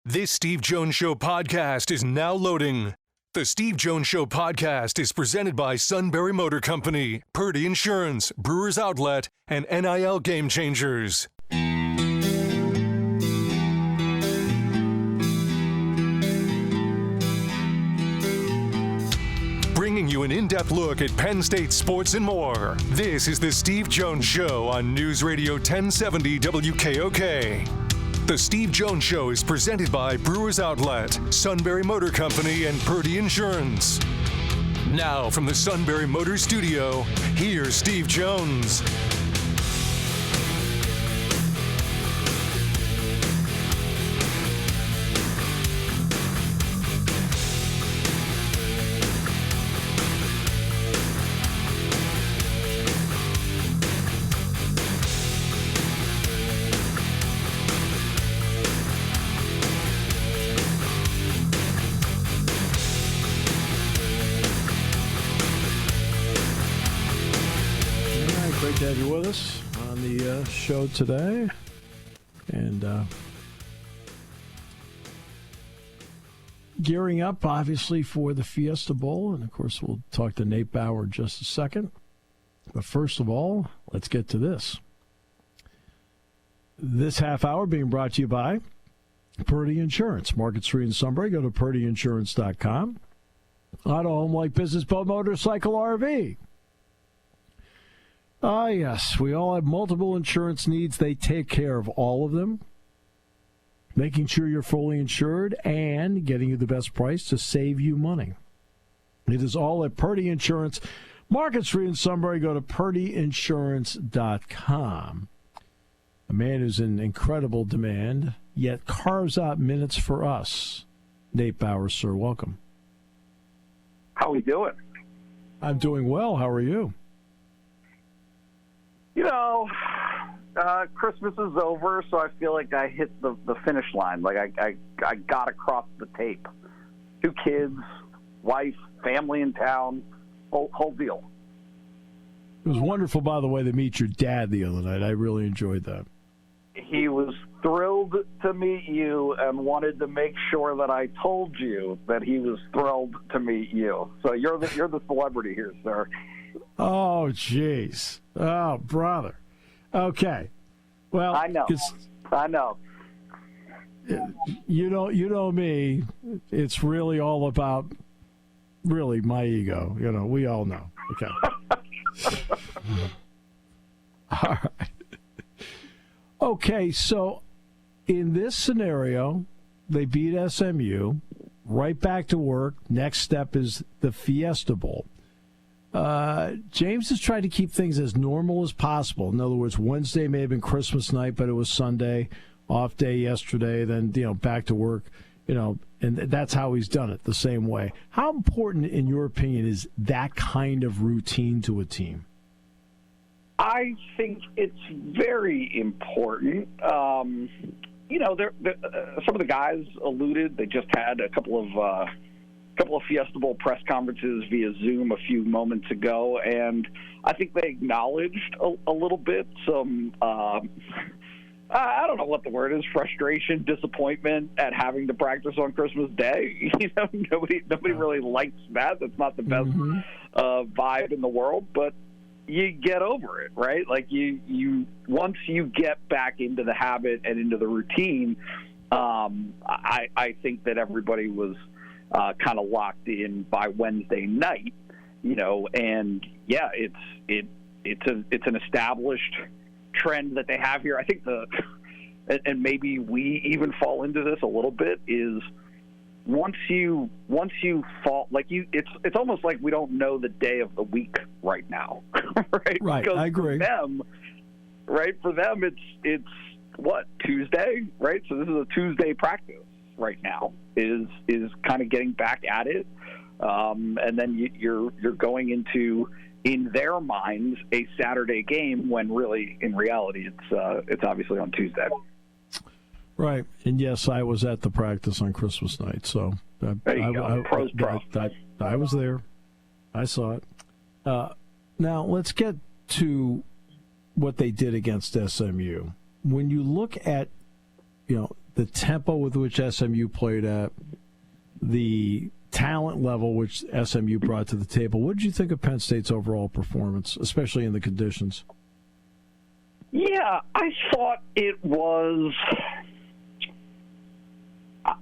This Steve Jones Show podcast is now loading. The Steve Jones Show podcast is presented by Sunbury Motor Company, Purdy Insurance, Brewers Outlet, and NIL Game Changers. Bringing you an in-depth look at Penn State sports and more. This is the Steve Jones Show on News Radio 1070 WKOK. The Steve Jones Show is presented by Brewers Outlet, Sunbury Motor Company, and Purdy Insurance. Now from the Sunbury Motor Studio, here's Steve Jones. Great to have you with us on the show today. And gearing up, obviously, for the Fiesta Bowl. And, of course, we'll talk to Nate Bauer in just a second. But first of all, let's get to this. This half hour being brought to you by Purdy Insurance. Market Street in Sunbury. Go to purdyinsurance.com. Auto, home, like business, boat, motorcycle, RV. Ah, yes. We all have multiple insurance needs. They take care of all of them, making sure you're fully insured and getting you the best price to save you money. It is all at Purdy Insurance. Market Street in Sunbury. Go to purdyinsurance.com. A man who's in incredible demand, yet carves out minutes for us. Nate Bauer, sir, welcome. How are we doing? I'm doing well. How are you? You know, Christmas is over, so I feel like I hit the finish line. Like I got across the tape. 2 kids, wife, family in town, whole deal. It was wonderful, by the way, to meet your dad the other night. I really enjoyed that. He was thrilled to meet you and wanted to make sure that I told you that he was thrilled to meet you. So you're the celebrity here, sir. Oh, jeez. Oh, brother. Okay. Well, I know. You know me. It's really all about really my ego. You know, we all know. Okay. All right. Okay, so in this scenario, they beat SMU, right back to work. Next step is the Fiesta Bowl. James has tried to keep things as normal as possible. In other words, Wednesday may have been Christmas night, but it was Sunday, off day yesterday, then, back to work, and that's how he's done it, the same way. How important, in your opinion, is that kind of routine to a team? I think it's very important. Some of the guys alluded. They just had a couple of Fiesta Bowl press conferences via Zoom a few moments ago, and I think they acknowledged a little bit some, I don't know what the word is, frustration, disappointment at having to practice on Christmas Day. Nobody really likes that. That's not the best vibe in the world, but you get over it, right? Like you once you get back into the habit and into the routine, I think that everybody was kind of locked in by Wednesday night, and yeah, it's an established trend that they have here. I think and maybe we even fall into this a little bit, is once you fall, like it's almost like we don't know the day of the week right now, right? Right, because I agree. For them, it's what, Tuesday, right? So this is a Tuesday practice right now. Is kind of getting back at it, and then you're going into, in their minds, a Saturday game when really, in reality, it's obviously on Tuesday. Right, and yes, I was at the practice on Christmas night, so there you go. Pros. I was there. I saw it. Now let's get to what they did against SMU. When you look at, the tempo with which SMU played at, the talent level which SMU brought to the table. What did you think of Penn State's overall performance, especially in the conditions? Yeah, I thought it was.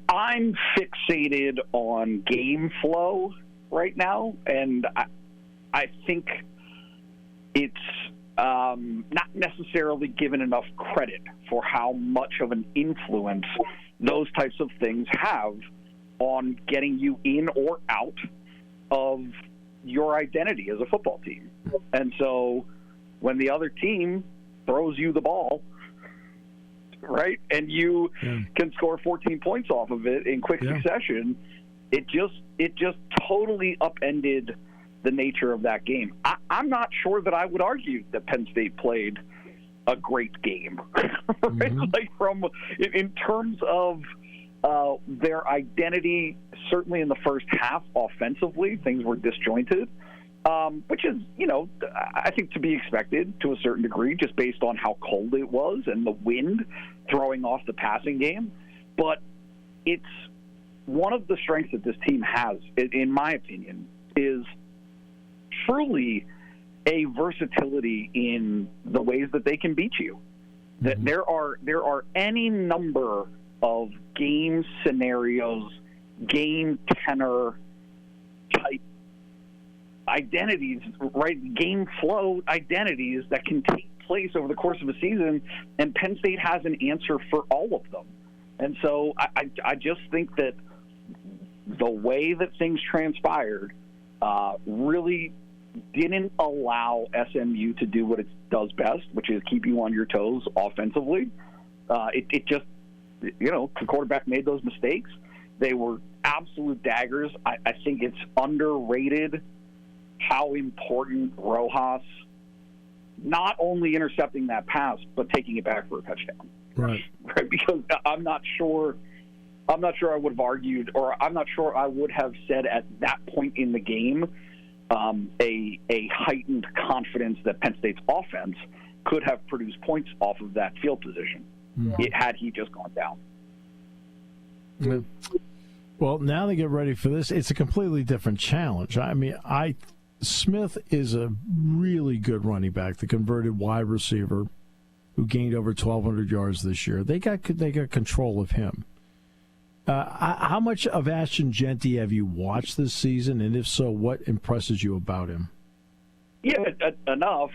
I'm fixated on game flow right now, and I think it's not necessarily given enough credit for how much of an influence those types of things have on getting you in or out of your identity as a football team. And so when the other team throws you the ball, right, and you can score 14 points off of it in quick succession, it just totally upended the nature of that game. I'm not sure that I would argue that Penn State played a great game, right? Mm-hmm. Like in terms of their identity, certainly in the first half offensively, things were disjointed, which is, I think to be expected to a certain degree, just based on how cold it was and the wind throwing off the passing game. But it's one of the strengths that this team has, in my opinion, is truly a versatility in the ways that they can beat you. Mm-hmm. That there are any number of game scenarios, game tenor type identities, right? Game flow identities that can take place over the course of a season, and Penn State has an answer for all of them. And so I just think that the way that things transpired really didn't allow SMU to do what it does best, which is keep you on your toes offensively. It just, the quarterback made those mistakes. They were absolute daggers. I think it's underrated how important Rojas, not only intercepting that pass, but taking it back for a touchdown. Right. Because I'm not sure I would have argued, or I'm not sure I would have said at that point in the game a heightened confidence that Penn State's offense could have produced points off of that field position had he just gone down. Yeah. Well, now they get ready for this. It's a completely different challenge. I mean, Smith is a really good running back, the converted wide receiver who gained over 1,200 yards this year. They got control of him. How much of Ashton Jeanty have you watched this season, and if so, what impresses you about him? Yeah, enough,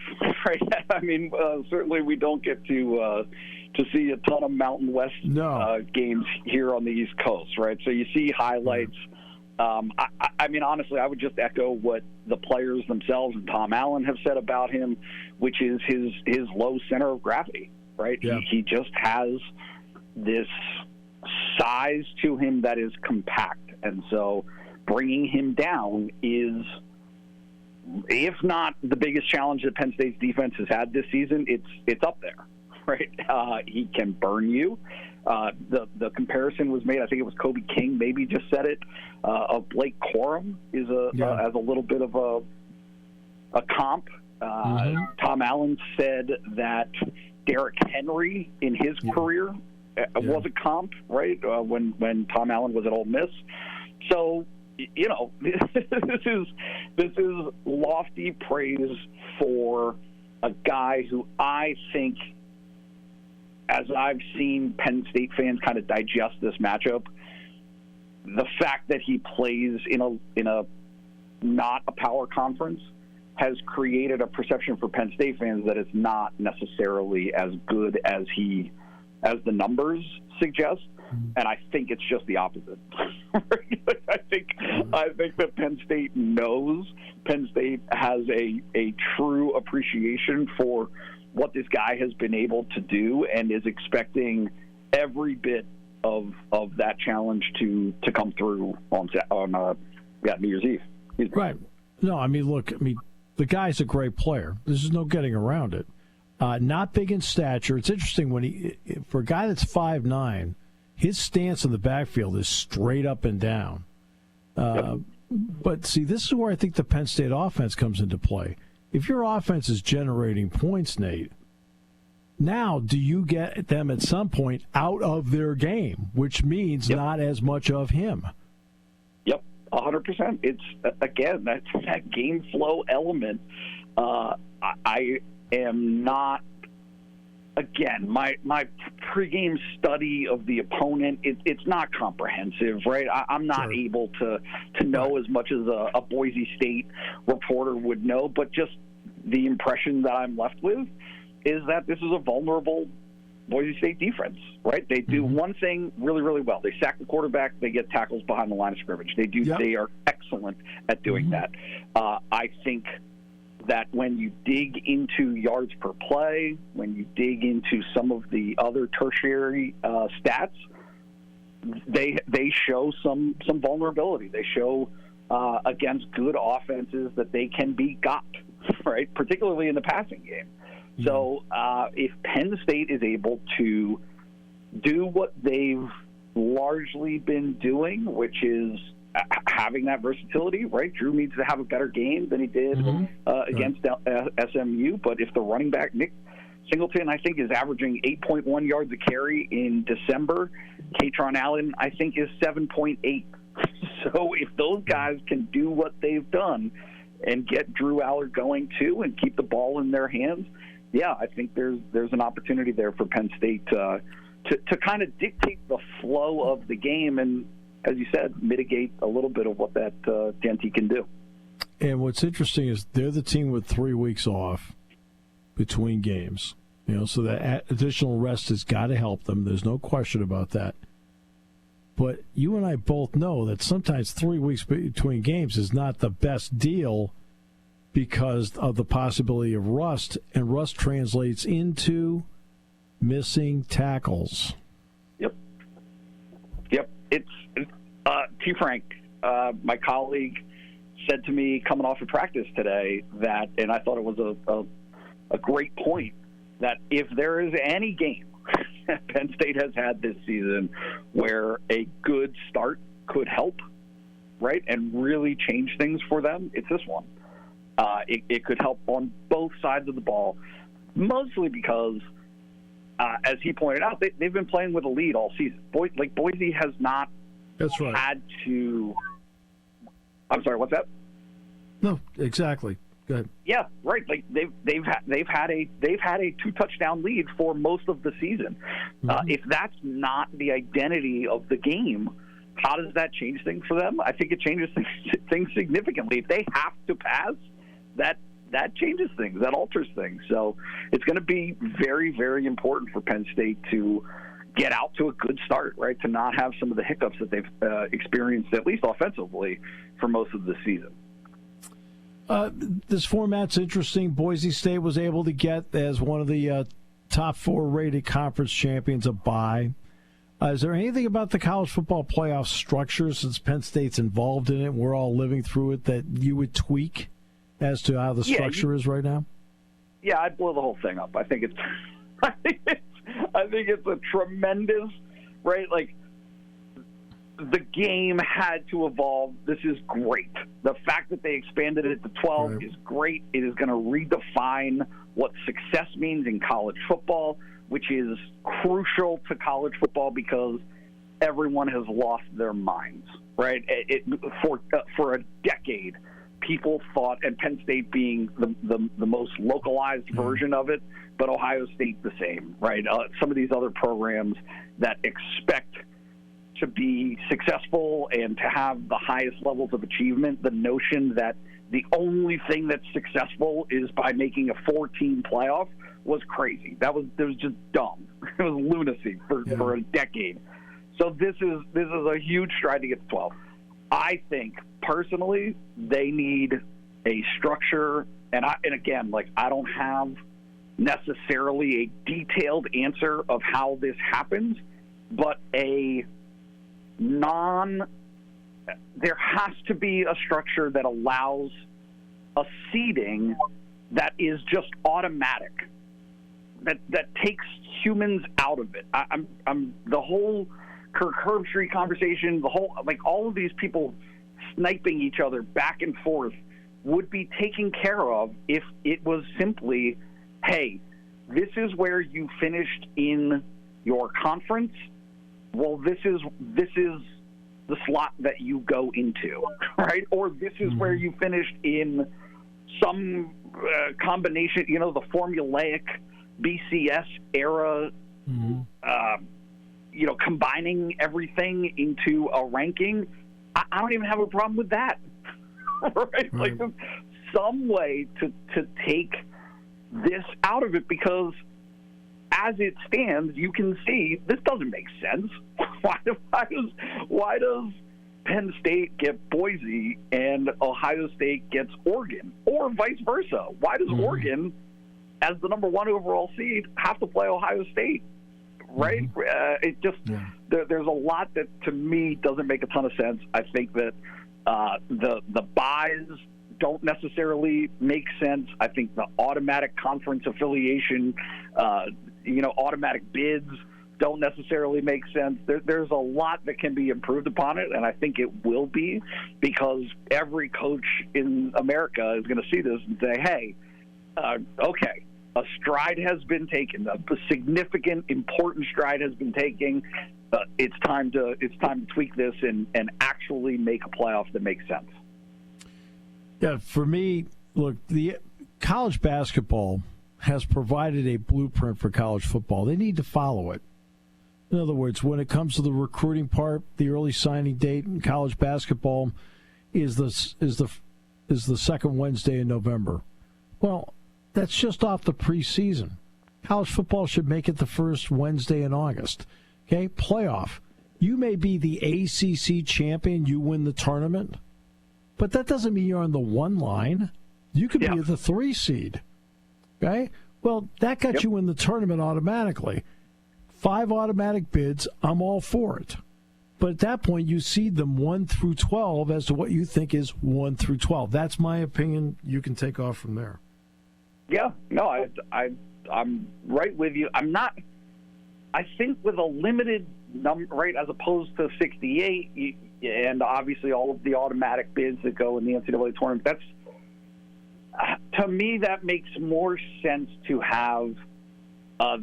right? I mean, certainly we don't get to see a ton of Mountain West games here on the East Coast, right? So you see highlights. I mean, honestly, I would just echo what the players themselves and Tom Allen have said about him, which is his low center of gravity, right? Yeah. He just has this size to him that is compact, and so bringing him down is, if not the biggest challenge that Penn State's defense has had this season, it's up there, right? He can burn you. The comparison was made, I think it was Kobe King maybe just said it, of Blake Corum as a little bit of a comp. Tom Allen said that Derrick Henry in his career was a comp, right, when Tom Allen was at Ole Miss. So, this is lofty praise for a guy who I think, as I've seen Penn State fans kind of digest this matchup, the fact that he plays in a not a power conference has created a perception for Penn State fans that it's not necessarily as good as the numbers suggest. And I think it's just the opposite. I think that Penn State knows. Penn State has a true appreciation for what this guy has been able to do, and is expecting every bit of that challenge to come through on New Year's Eve. Right. No, look, the guy's a great player. There's no getting around it. Not big in stature. It's interesting for a guy that's 5'9", his stance in the backfield is straight up and down. But see, this is where I think the Penn State offense comes into play. If your offense is generating points, Nate, Now, do you get them at some point out of their game, which means not as much of him? Yep, 100%. It's, again, that's that game flow element. I am not, again, my pregame study of the opponent, it's not comprehensive, right? I'm not able to know as much as a Boise State reporter would know, but just the impression that I'm left with is that this is a vulnerable Boise State defense, right? They do one thing really, really well. They sack the quarterback. They get tackles behind the line of scrimmage. They are excellent at doing that. I think that when you dig into yards per play, when you dig into some of the other tertiary stats, they show some vulnerability. They show against good offenses that they can be got, right? Particularly in the passing game. So if Penn State is able to do what they've largely been doing, which is having that versatility, right? Drew needs to have a better game than he did against SMU. But if the running back, Nick Singleton, I think, is averaging 8.1 yards a carry in December, Katron Allen, I think, is 7.8. So if those guys can do what they've done and get Drew Allard going too and keep the ball in their hands, yeah, I think there's an opportunity there for Penn State to kind of dictate the flow of the game and, as you said, mitigate a little bit of what that Jeanty can do. And what's interesting is they're the team with 3 weeks off between games. So that additional rest has got to help them. There's no question about that. But you and I both know that sometimes 3 weeks between games is not the best deal because of the possibility of rust, and rust translates into missing tackles. Yep. It's T. Frank, my colleague, said to me coming off of practice today that, and I thought it was a great point, that if there is any game Penn State has had this season where a good start could help, right, and really change things for them, it's this one. It could help on both sides of the ball, mostly because, as he pointed out, they've been playing with a lead all season. Boise has not had to. I'm sorry, what's that? No, exactly. Go ahead. Yeah, right. Like they've had a 2-touchdown lead for most of the season. If that's not the identity of the game, how does that change things for them? I think it changes things significantly. If they have to pass, that changes things, that alters things. So it's going to be very, very important for Penn State to get out to a good start, right, to not have some of the hiccups that they've experienced, at least offensively, for most of the season. This format's interesting. Boise State was able to get, as one of the top 4 rated conference champions, a bye. Is there anything about the college football playoff structure, since Penn State's involved in it and we're all living through it, that you would tweak as to how the structure is right now? Yeah, I'd blow the whole thing up. I think it's a tremendous, right? Like, the game had to evolve. This is great. The fact that they expanded it to 12 is great. It is going to redefine what success means in college football, which is crucial to college football because everyone has lost their minds, right? For a decade, people thought, and Penn State being the most localized version of it, but Ohio State the same, right? Some of these other programs that expect to be successful and to have the highest levels of achievement, the notion that the only thing that's successful is by making a 4-team playoff was crazy. It was just dumb. It was lunacy for a decade. So this is a huge stride to get to 12. I think personally they need a structure, and again, like, I don't have necessarily a detailed answer of how this happens, but there has to be a structure that allows a seeding that is just automatic, that takes humans out of it. I'm the whole Kirk Herbstreit conversation, all of these people sniping each other back and forth would be taken care of if it was simply, hey, this is where you finished in your conference. Well, this is the slot that you go into, right? Or this is where you finished in some combination, the formulaic BCS era, combining everything into a ranking. I don't even have a problem with that, right? Like some way to take this out of it, because as it stands, you can see this doesn't make sense. Why does Penn State get Boise and Ohio State gets Oregon, or vice versa? Why does Oregon, as the number 1 overall seed, have to play Ohio State? Right? It just there's a lot that to me doesn't make a ton of sense. I think that the buys don't necessarily make sense. I think the automatic conference affiliation, automatic bids don't necessarily make sense. There's a lot that can be improved upon it, and I think it will be, because every coach in America is going to see this and say, hey, okay, a stride has been taken. A significant, important stride has been taken. It's time to tweak this and actually make a playoff that makes sense. Yeah, for me, look, the college basketball has provided a blueprint for college football. They need to follow it. In other words, when it comes to the recruiting part, the early signing date in college basketball is the second Wednesday in November. Well, that's just off the preseason. College football should make it the first Wednesday in August. Okay, playoff. You may be the ACC champion, you win the tournament, but that doesn't mean you're on the 1 line. You could be at the 3 seed. Okay? Well, that got you in the tournament automatically. 5 automatic bids, I'm all for it. But at that point, you seed them 1 through 12 as to what you think is 1 through 12. That's my opinion. You can take off from there. Yeah, no, I'm right with you. I'm not. I think with a limited number, right, as opposed to 68, and obviously all of the automatic bids that go in the NCAA tournament, to me, that makes more sense to have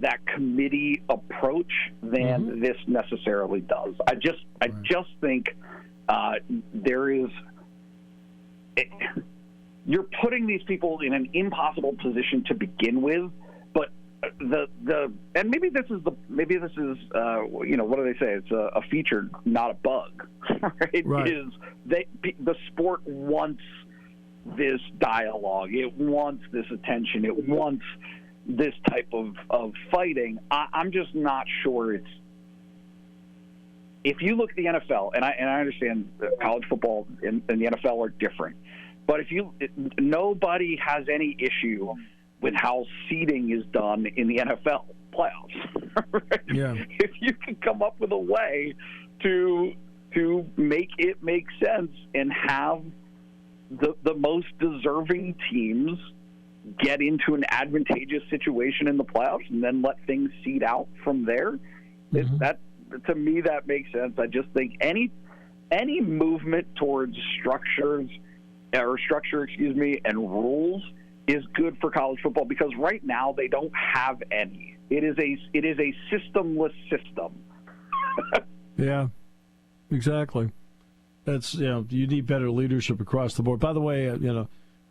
that committee approach than this necessarily does. I just think there is. You're putting these people in an impossible position to begin with, but and maybe this is what do they say? It's a feature, not a bug, right? Is the sport wants this dialogue, it wants this attention, it wants this type of fighting. I'm just not sure it's. If you look at the NFL, and I understand that college football and the NFL are different. But nobody has any issue with how seeding is done in the NFL playoffs. Right? Yeah. If you can come up with a way to make it make sense and have the most deserving teams get into an advantageous situation in the playoffs and then let things seed out from there, that to me that makes sense. I just think any movement towards structure, and rules is good for college football, because right now they don't have any. It is a systemless system. Yeah, exactly. That's you need better leadership across the board. By the way,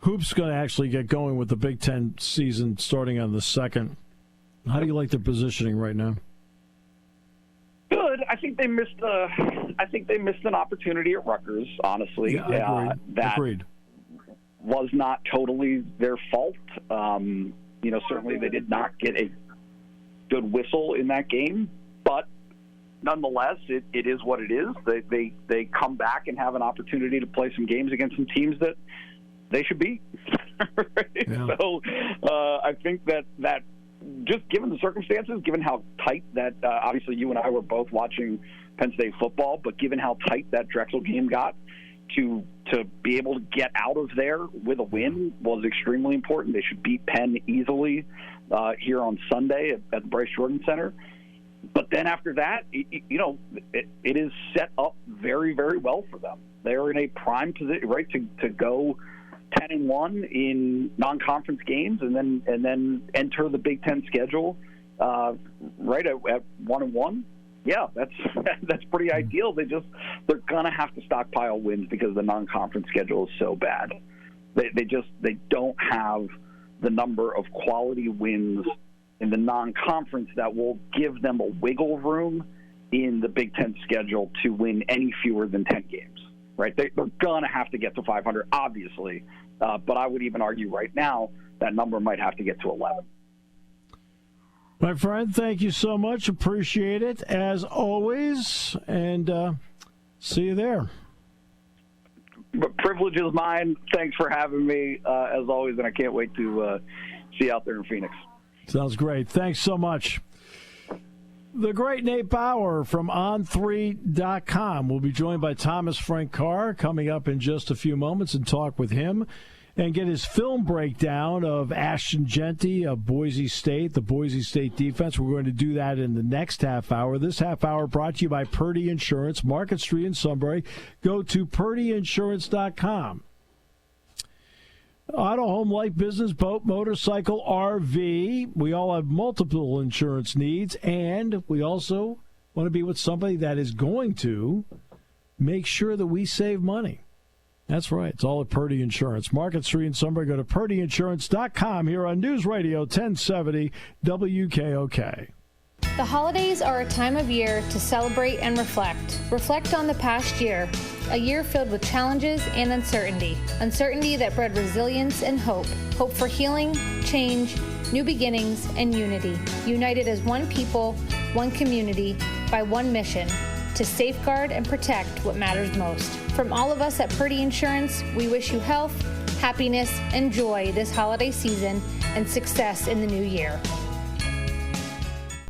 Hoop's going to actually get going with the Big Ten season starting on the 2nd. How do you like their positioning right now? Good. I think they missed an opportunity at Rutgers, honestly. Yeah, agreed. Was not totally their fault. Certainly they did not get a good whistle in that game, but nonetheless, it is what it is. They come back and have an opportunity to play some games against some teams that they should beat. Right? Yeah. So I think that just given the circumstances, given how tight that obviously you and I were both watching Penn State football, but given how tight that Drexel game got, to be able to get out of there with a win was extremely important. They should beat Penn easily here on Sunday at the Bryce Jordan Center. But then after that, it is set up very, very well for them. They're in a prime position, right, to go 10-1 in non-conference games, and then enter the Big Ten schedule right at 1-1. Yeah, that's pretty ideal. They're gonna have to stockpile wins because the non-conference schedule is so bad. They don't have the number of quality wins in the non-conference that will give them a wiggle room in the Big Ten schedule to win any fewer than 10 games. Right? They're gonna have to get to 500, obviously, but I would even argue right now that number might have to get to 11. My friend, thank you so much. Appreciate it, as always, and see you there. But privilege is mine. Thanks for having me, as always, and I can't wait to see you out there in Phoenix. Sounds great. Thanks so much. The great Nate Bauer from On3.com will be joined by Thomas Frank Carr coming up in just a few moments and talk with him and get his film breakdown of Ashton Jeanty of Boise State, the Boise State defense. We're going to do that in the next half hour. This half hour brought to you by Purdy Insurance, Market Street in Sunbury. Go to purdyinsurance.com. Auto, home, life, business, boat, motorcycle, RV. We all have multiple insurance needs, and we also want to be with somebody that is going to make sure that we save money. That's right. It's all at Purdy Insurance. Market Street in Sunbury. Go to purdyinsurance.com here on News Radio 1070 WKOK. The holidays are a time of year to celebrate and reflect. Reflect on the past year, a year filled with challenges and uncertainty. Uncertainty that bred resilience and hope. Hope for healing, change, new beginnings, and unity. United as one people, one community, by one mission, to safeguard and protect what matters most. From all of us at Purdy Insurance, we wish you health, happiness, and joy this holiday season and success in the new year.